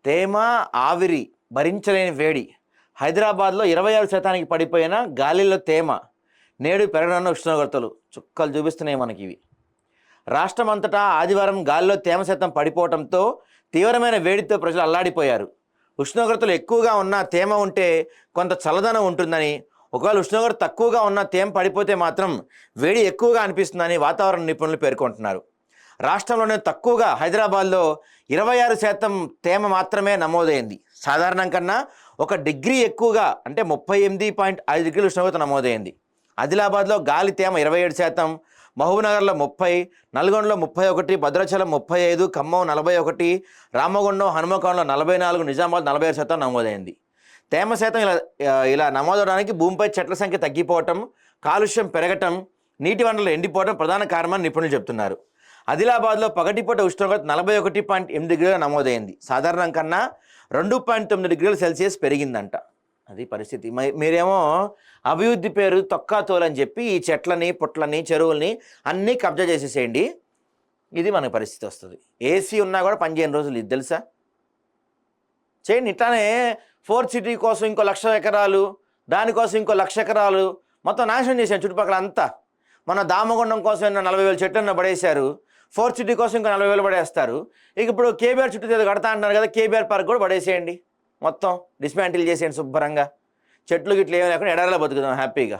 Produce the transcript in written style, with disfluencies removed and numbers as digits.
తేమ, ఆవిరి, భరించలేని వేడి. హైదరాబాద్లో 26% పడిపోయిన గాలిలో తేమ, నేడు పెరగనున్న ఉష్ణోగ్రతలు చుక్కలు చూపిస్తున్నాయి మనకి ఇవి. రాష్ట్రం అంతటా ఆదివారం గాలిలో తేమ శాతం పడిపోవడంతో తీవ్రమైన వేడితో ప్రజలు అల్లాడిపోయారు. ఉష్ణోగ్రతలు ఎక్కువగా ఉన్న తేమ ఉంటే కొంత చల్లదనం ఉంటుందని, ఒకవేళ ఉష్ణోగ్రత తక్కువగా ఉన్న తేమ పడిపోతే మాత్రం వేడి ఎక్కువగా అనిపిస్తుందని వాతావరణ నిపుణులు పేర్కొంటున్నారు. రాష్ట్రంలోనే తక్కువగా హైదరాబాద్లో 26% తేమ మాత్రమే నమోదైంది. సాధారణం కన్నా 1 డిగ్రీ ఎక్కువగా అంటే 38.5 డిగ్రీల ఉష్ణోగ్రత నమోదైంది. ఆదిలాబాద్లో గాలి తేమ 27%, మహబూబ్నగర్లో 30, నల్గొండలో 31, భద్రాచలం 35, ఖమ్మం 41, రామగుండం, హనుమకొండలో 44, నిజామాబాద్ 47% నమోదైంది. తేమ శాతం ఇలా నమోదవడానికి భూమిపై చెట్ల సంఖ్య తగ్గిపోవటం, కాలుష్యం పెరగటం, నీటి వనరులు ఎండిపోవడం ప్రధాన కారణమని నిపుణులు చెబుతున్నారు. ఆదిలాబాద్లో పగటిపూట ఉష్ణోగ్రత 41.8 డిగ్రీగా నమోదైంది. సాధారణం కన్నా 2.9 డిగ్రీల సెల్సియస్ పెరిగిందంట. అది పరిస్థితి. మీరేమో అభివృద్ధి పేరు తొక్కా తోలని చెప్పి ఈ చెట్లని, పుట్లని, చెరువుల్ని అన్నీ కబ్జా చేసేసేయండి. ఇది మనకు పరిస్థితి వస్తుంది. ఏసీ ఉన్నా కూడా పనిచేయని రోజులు ఇది తెలుసా? చేయండి. ఇట్లానే 4th సిటీ కోసం ఇంకో 1,00,000 ఎకరాలు, దానికోసం ఇంకో 1,00,000 ఎకరాలు మొత్తం నాశనం చేశాను చుట్టుపక్కల అంతా. మన దామగుండం కోసం 40,000 చెట్లను పడేశారు. 4th సిటీ కోసం ఇంకా 40,000 పడేస్తారు. ఇక ఇప్పుడు కేబీఆర్ చుట్టూ ఏదో కడతా అంటున్నారు కదా, కేబీఆర్ పార్క్ కూడా పడేసేయండి. మొత్తం డిస్మాంటిల్ చేసేయండి శుభ్రంగా. చెట్లు గిట్లు ఏమి లేకుండా ఎడారిలో బతుకుదాం హ్యాపీగా.